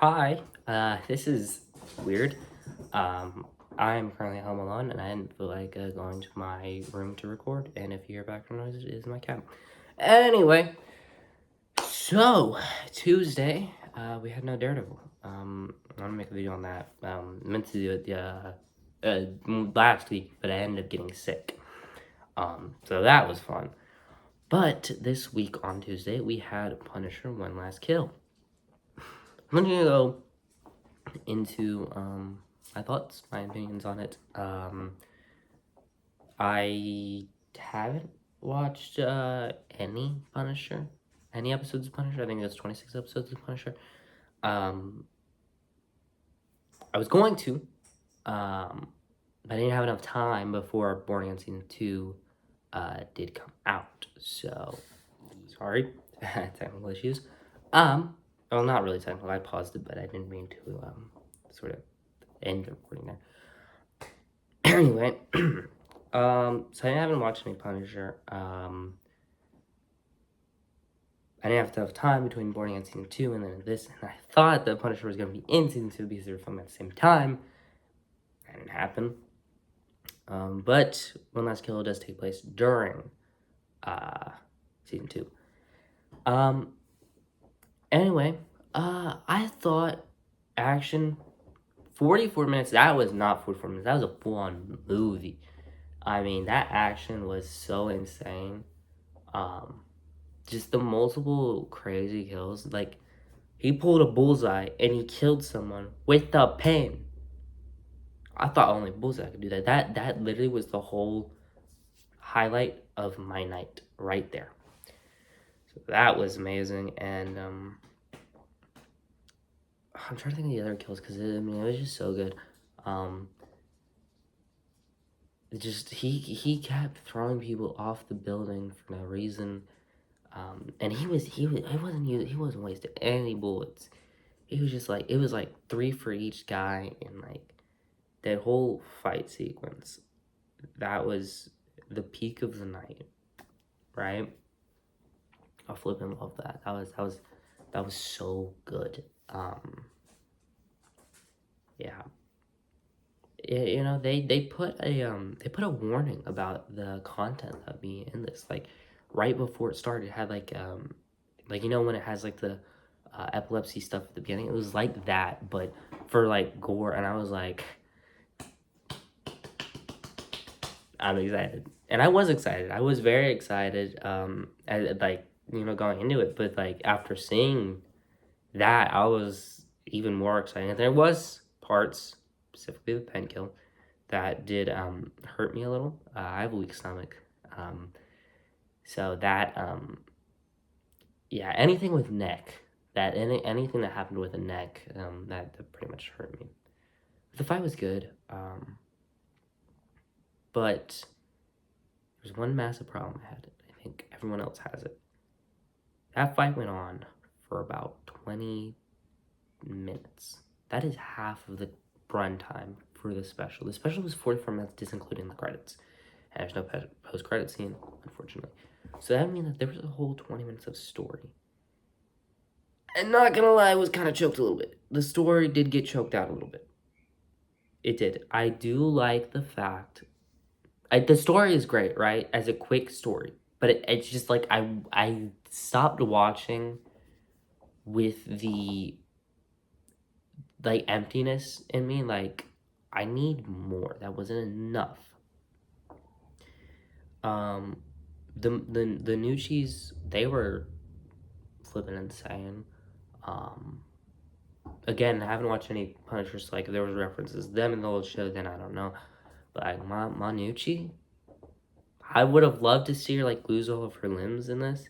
Hi, this is weird. I'm currently home alone and I didn't feel like going to my room to record. And if you hear background noise, it is my cat. Anyway, so Tuesday, we had no Daredevil. I'm gonna make a video on that. Meant to do it last week, but I ended up getting sick. So that was fun. But this week on Tuesday, we had Punisher One Last Kill. I'm gonna go into my thoughts, my opinions on it. I haven't watched any Punisher, any episodes of Punisher. I think there's 26 episodes of Punisher. I was going to, but I didn't have enough time before Born Again Season 2 did come out. So, sorry, technical issues. Well, not really technical. I paused it, but I didn't mean to sort of end the recording there. Anyway, so I haven't watched any Punisher. I didn't have to have time between Born Again Season 2 and then this, and I thought that Punisher was going to be in Season 2 because they were filming at the same time. That didn't happen. But One Last Kill does take place during Season 2. Anyway, I thought action 44 minutes, that was not 44 minutes, that was a full-on movie. I mean, that action was so insane. Just the multiple crazy kills. Like, he pulled a bullseye and he killed someone with a pen. I thought only Bullseye could do that. That literally was the whole highlight of my night right there. So that was amazing. And I'm trying to think of the other kills because it was just so good. He kept throwing people off the building for no reason. And he wasn't wasting any bullets. He was just like, it was like 3 for each guy, and like that whole fight sequence, that was the peak of the night, right? I flipping love that. That was so good. Yeah. You know, they put a warning about the content of me in this, like right before it started. It had like you know when it has like the epilepsy stuff at the beginning, it was like that but for like gore, and I was like, I'm excited. And I was excited. I was very excited like, you know, going into it, but like after seeing that, I was even more excited. And there was parts, specifically the pen kill, that did hurt me a little. I have a weak stomach. So that yeah, anything with neck, anything that happened with a neck, that pretty much hurt me. The fight was good. But there's one massive problem I had. I think everyone else has it. That fight went on for about 20 minutes. That is half of the runtime for the special. The special was 44 minutes, disincluding the credits. And there's no post-credit scene, unfortunately. So that means that there was a whole 20 minutes of story. And not gonna lie, I was kind of choked a little bit. The story did get choked out a little bit. It did. I do like the fact... the story is great, right? As a quick story. But it's just like, I stopped watching with the like emptiness in me. Like, I need more. That wasn't enough. The new cheese, they were flipping insane. Again, I haven't watched any Punishers. Like, there was references them in the old show, then I don't know. But like Manucci, I would have loved to see her like lose all of her limbs in this,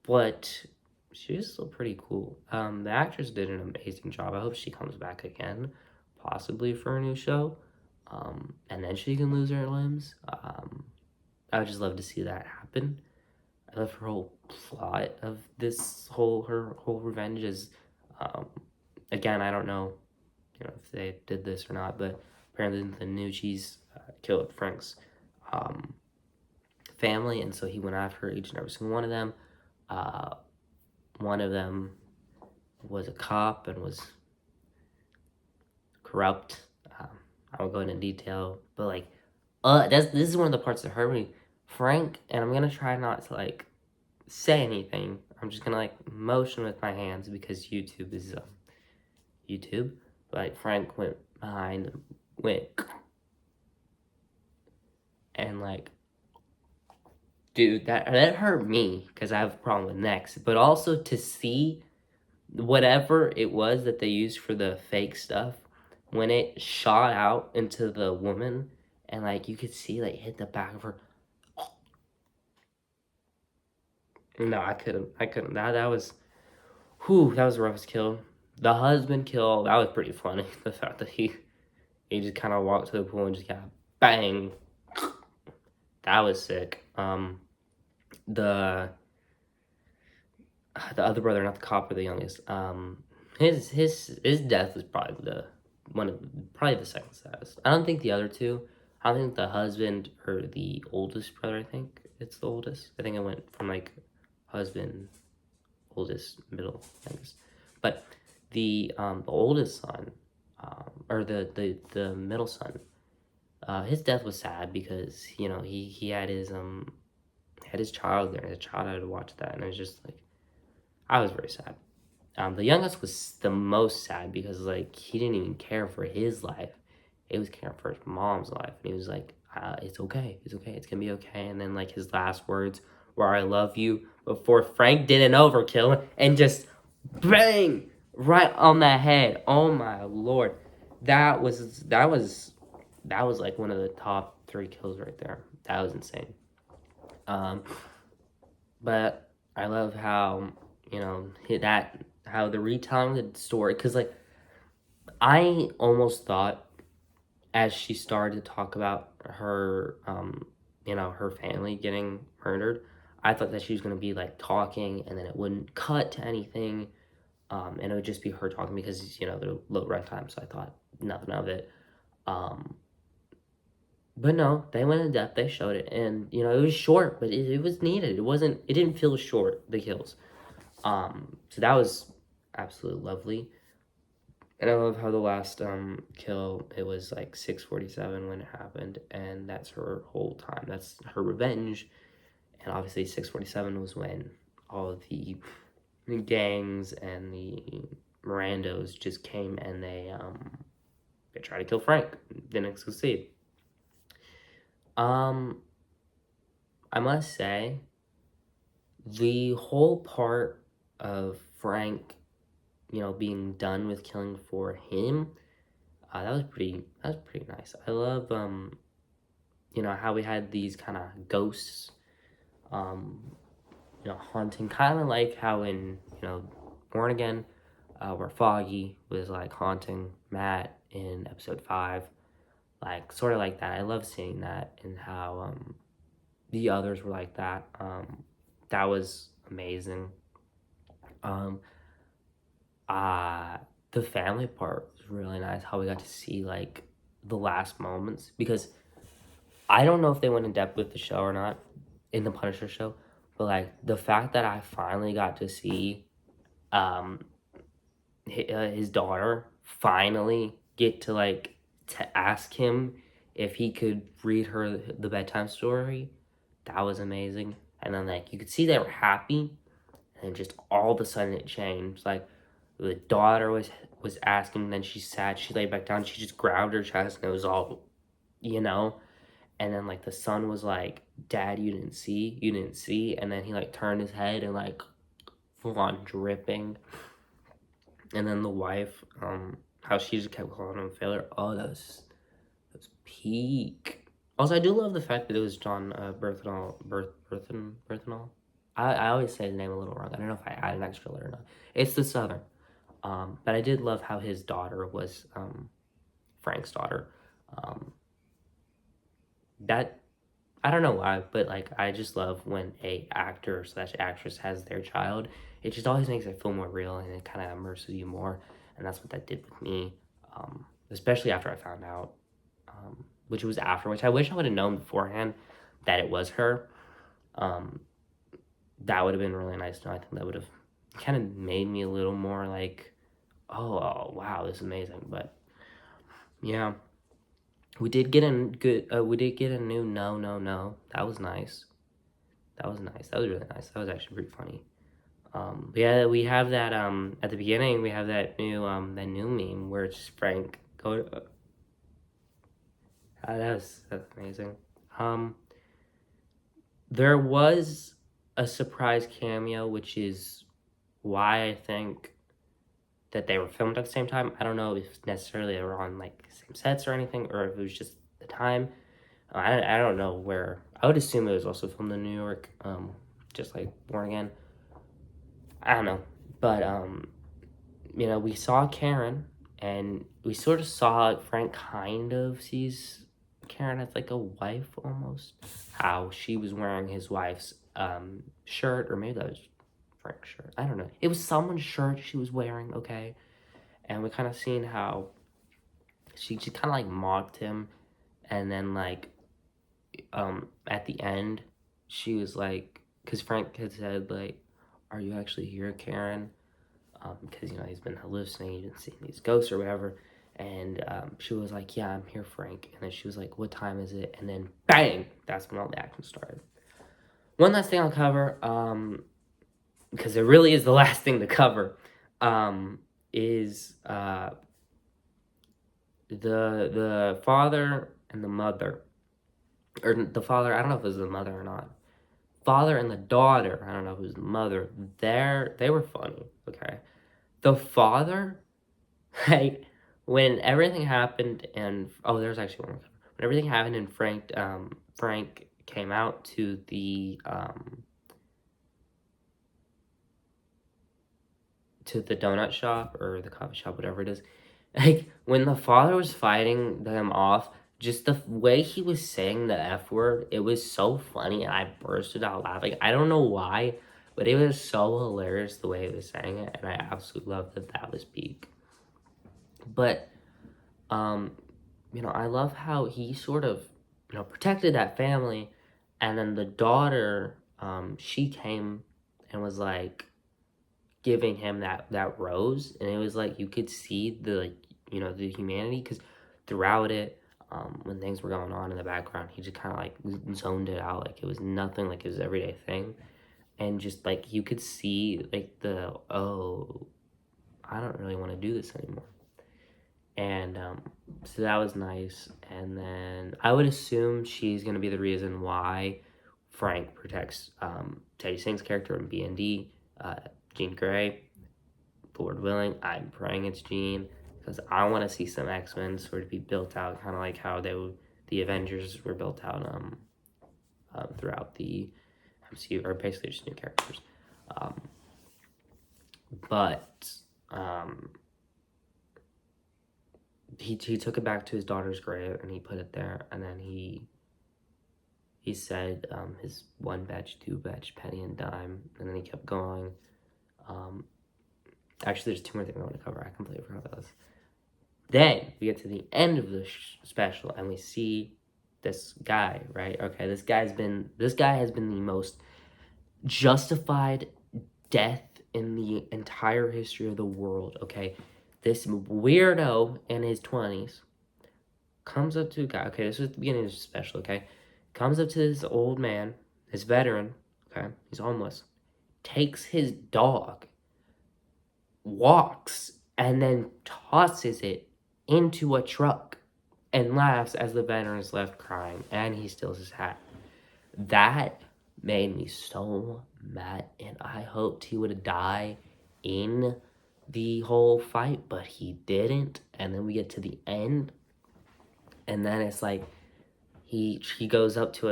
but she was still pretty cool. The actress did an amazing job. I hope she comes back again, possibly for a new show, and then she can lose her limbs. I would just love to see that happen. I love her whole plot of this her whole revenge is, again, I don't know, you know, if they did this or not, but apparently the new cheese killed Frank's family, and so he went after each and every single one of them. One of them was a cop and was corrupt. Um, I won't go into detail, but like, this is one of the parts that hurt me. Frank, and I'm gonna try not to like say anything. I'm just gonna like motion with my hands because YouTube is YouTube. But like Frank went behind, went, and like, dude, that hurt me because I have a problem with necks. But also to see whatever it was that they used for the fake stuff when it shot out into the woman and like you could see like hit the back of her. No, I couldn't. That was that was the roughest kill. The husband kill, that was pretty funny. The fact that he just kind of walked to the pool and just got bang. That was sick. The other brother, not the cop or the youngest, his death was probably probably the second saddest. I don't think the other two. I don't think the husband or the oldest brother. I think it's the oldest. I think it went from like husband, oldest, middle, youngest. But the oldest son, or the middle son, his death was sad because he had his child there. His child had to watch that, and it was just like I was very sad. The youngest was the most sad because like he didn't even care for his life. He was caring for his mom's life, and he was like, "It's okay, it's okay, it's gonna be okay." And then like his last words were, "I love you," before Frank did an overkill and just bang right on the head. Oh my lord, that was like one of the top 3 kills right there. That was insane. But I love how how the retelling the story, because like I almost thought as she started to talk about her her family getting murdered, I thought that she was gonna be like talking and then it wouldn't cut to anything, and it would just be her talking because they're low runtime, so I thought nothing of it. But no, they went in depth. They showed it, and it was short, but it was needed. It wasn't. It didn't feel short. The kills. So that was absolutely lovely. And I love how the last kill, it was like 6:47 when it happened, and that's her whole time. That's her revenge. And obviously 6:47 was when all of the gangs and the Mirandos just came and they tried to kill Frank. Didn't succeed. I must say, the whole part of Frank, being done with killing for him, that was pretty nice. I love, how we had these kind of ghosts, haunting, kind of like how in, Born Again, where Foggy was like haunting Matt in episode 5, like sort of like that. I love seeing that and how the others were like that. That was amazing. The family part was really nice. How we got to see like the last moments, because I don't know if they went in depth with the show or not in the Punisher show, but like the fact that I finally got to see his daughter finally get to like to ask him if he could read her the bedtime story, that was amazing. And then like you could see they were happy, and just all of a sudden it changed. Like the daughter was asking, then she sat, she laid back down, she just grabbed her chest, and it was all, and then like the son was like, "Dad, you didn't see," and then he like turned his head and like full on dripping. And then the wife, how she just kept calling him a failure. Oh, that was peak. Also, I do love the fact that it was John Berthenol. I always say his name a little wrong. I don't know if I add an extra letter or not. It's the Southern. But I did love how his daughter was Frank's daughter. That, I don't know why, but like I just love when a actor slash actress has their child. It just always makes it feel more real, and it kind of immerses you more. And that's what that did with me, especially after I found out, which was after, which I wish I would have known beforehand that it was her. That would have been really nice to know. I think that would have kind of made me a little more like, oh wow, this is amazing. But yeah, we did get a good. We did get a new no no no. That was nice. That was nice. That was really nice. That was actually pretty funny. Yeah, we have that at the beginning. We have that new meme where it's Frank go. That's amazing. Um, there was a surprise cameo, which is why I think that they were filmed at the same time. I don't know if necessarily they were on like same sets or anything, or if it was just the time. I don't know where. I would assume it was also filmed in New York, just like Born Again. I don't know, but we saw Karen, and we sort of saw Frank kind of sees Karen as like a wife almost. How she was wearing his wife's shirt, or maybe that was Frank's shirt. I don't know. It was someone's shirt she was wearing. Okay, and we kind of seen how she kind of like mocked him, and then like at the end she was like, because Frank had said like, "Are you actually here, Karen?" Because he's been hallucinating and seeing these ghosts or whatever. And she was like, "Yeah, I'm here, Frank." And then she was like, "What time is it?" And then bang, that's when all the action started. One last thing I'll cover, because it really is the last thing to cover, is the father and the mother, or the father. I don't know if it was the mother or not. Father and the daughter. I don't know if it was the mother. They were funny. Okay, the father. Like, when everything happened, and there's actually one more. When everything happened and Frank came out to the donut shop or the coffee shop, whatever it is. Like, when the father was fighting them off, just the way he was saying the F word, it was so funny, and I bursted out laughing. I don't know why, but it was so hilarious the way he was saying it, and I absolutely loved that was peak. But I love how he sort of, protected that family, and then the daughter, she came and was like giving him that rose, and it was like you could see the the humanity, because throughout it, when things were going on in the background, he just kind of like zoned it out, like it was nothing, like it was everyday thing, and just like you could see like I don't really want to do this anymore. And so that was nice. And then I would assume she's going to be the reason why Frank protects Teddy Singh's character in B&D, Jean Grey. Lord willing, I'm praying it's Jean, because I want to see some X-Men sort of be built out, kind of like how the Avengers were built out throughout the MCU, or basically just new characters. But he took it back to his daughter's grave, and he put it there, and then he said his one batch, two batch, penny and dime, and then he kept going. Actually, there's two more things I want to cover. I completely forgot about this. Then we get to the end of the special, and we see this guy, right? Okay, this guy has been the most justified death in the entire history of the world. Okay, this weirdo in his 20s comes up to a guy. Okay, this was the beginning of the special. Okay, comes up to this old man, this veteran. Okay, he's homeless. Takes his dog, walks, and then tosses it into a truck, and laughs as the veteran is left crying, and he steals his hat. That made me so mad, and I hoped he would die in the whole fight, but he didn't. And then we get to the end, and then it's like he goes up to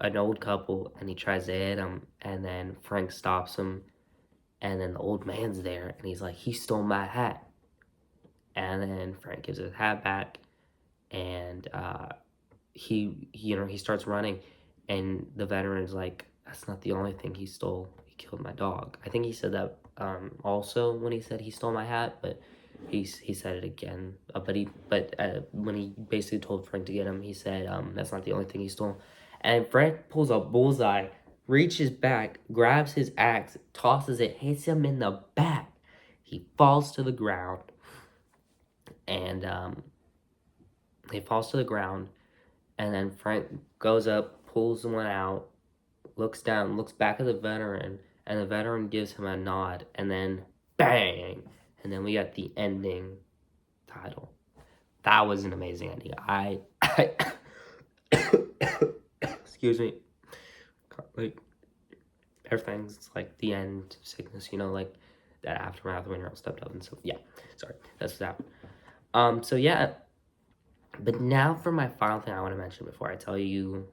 an old couple, and he tries to hit him, and then Frank stops him, and then the old man's there, and he's like, "He stole my hat." And then Frank gives his hat back, and he starts running, and the veteran's like, "That's not the only thing he stole. He killed my dog." I think he said that also when he said he stole my hat, but he said it again. But when he basically told Frank to get him, he said, "That's not the only thing he stole." And Frank pulls a bullseye reaches back, grabs his axe, tosses it, hits him in the back. He falls to the ground, and he falls to the ground, and then Frank goes up, pulls one out, looks down, looks back at the veteran, and the veteran gives him a nod, and then bang, and then we got the ending title. That was an amazing ending. I excuse me, like everything's like the end sickness, you know, like that aftermath when you're all stepped up and stuff. Yeah, sorry, that's that. So yeah, but now for my final thing I want to mention before I tell you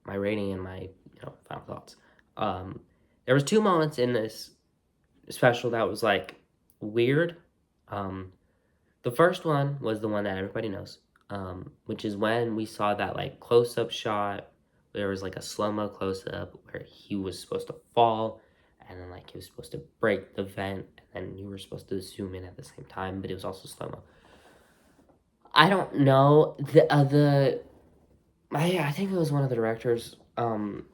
my rating and my final thoughts. There was two moments in this special that was like weird. The first one was the one that everybody knows, which is when we saw that like close up shot. There was like a slow mo close up where he was supposed to fall, and then like he was supposed to break the vent, and then you were supposed to zoom in at the same time, but it was also slow mo. I don't know I think it was one of the directors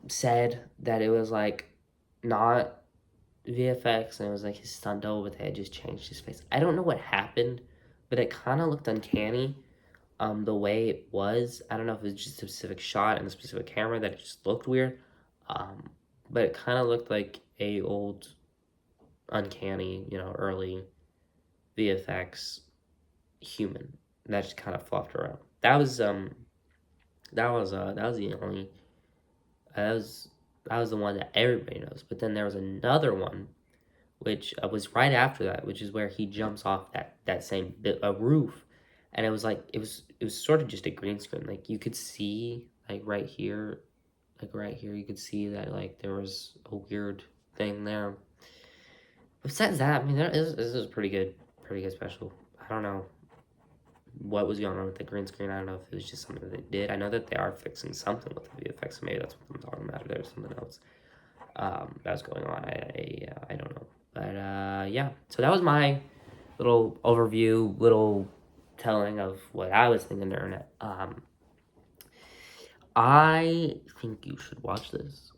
said that it was like not VFX and it was like his stunt double, but they had just changed his face. I don't know what happened, but it kind of looked uncanny. The way it was, I don't know if it was just a specific shot and a specific camera that it just looked weird. But it kind of looked like a old, uncanny, early VFX human that just kind of flopped around. That was the one that everybody knows. But then there was another one, which was right after that, which is where he jumps off that same roof, and it was like it was sort of just a green screen. Like you could see like right here, you could see that like there was a weird thing there. Besides that, I mean, this is pretty good special. I don't know what was going on with the green screen. I don't know if it was just something that they did. I know that they are fixing something with the VFX. So maybe that's what I'm talking about. Or there's something else that was going on. I don't know. But yeah, so that was my little overview, little telling of what I was thinking during it. I think you should watch this.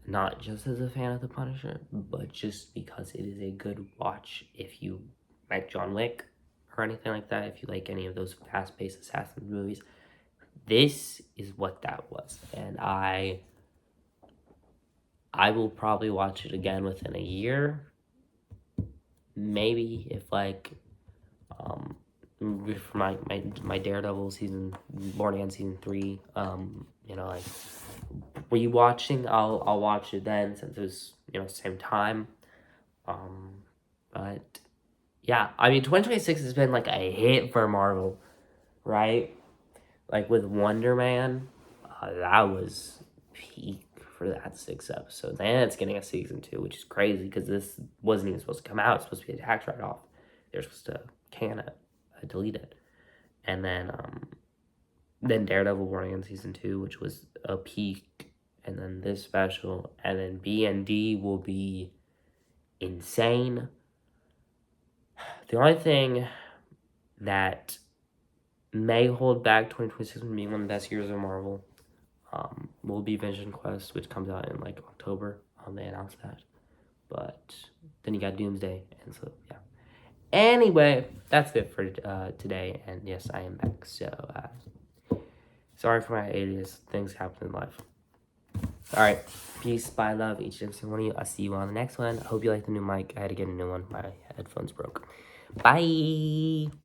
Not just as a fan of The Punisher, but just because it is a good watch if you like John Wick or anything like that, if you like any of those fast-paced assassin movies. This is what that was. And I will probably watch it again within a year. Maybe if like for my Daredevil season, Born Again season 3, like rewatching, I'll watch it then since it was same time. But yeah, I mean 2026 has been like a hit for Marvel, right? Like with Wonder Man, that was peak for that 6th episode. Then it's getting a season 2, which is crazy because this wasn't even supposed to come out. It's supposed to be a tax write-off. They're supposed to can it, delete it, and then Daredevil Born Again season 2, which was a peak, and then this special, and then B&D will be insane. The only thing that may hold back 2026 from being one of the best years of Marvel will be Vision Quest, which comes out in like October. They announced that. But then you got Doomsday, and so yeah. Anyway, that's it for today, and yes, I am back. So sorry for my alias. Things happen in life. All right, peace, bye, love, each and every one of you. I'll see you on the next one. I hope you like the new mic. I had to get a new one. My headphones broke. Bye.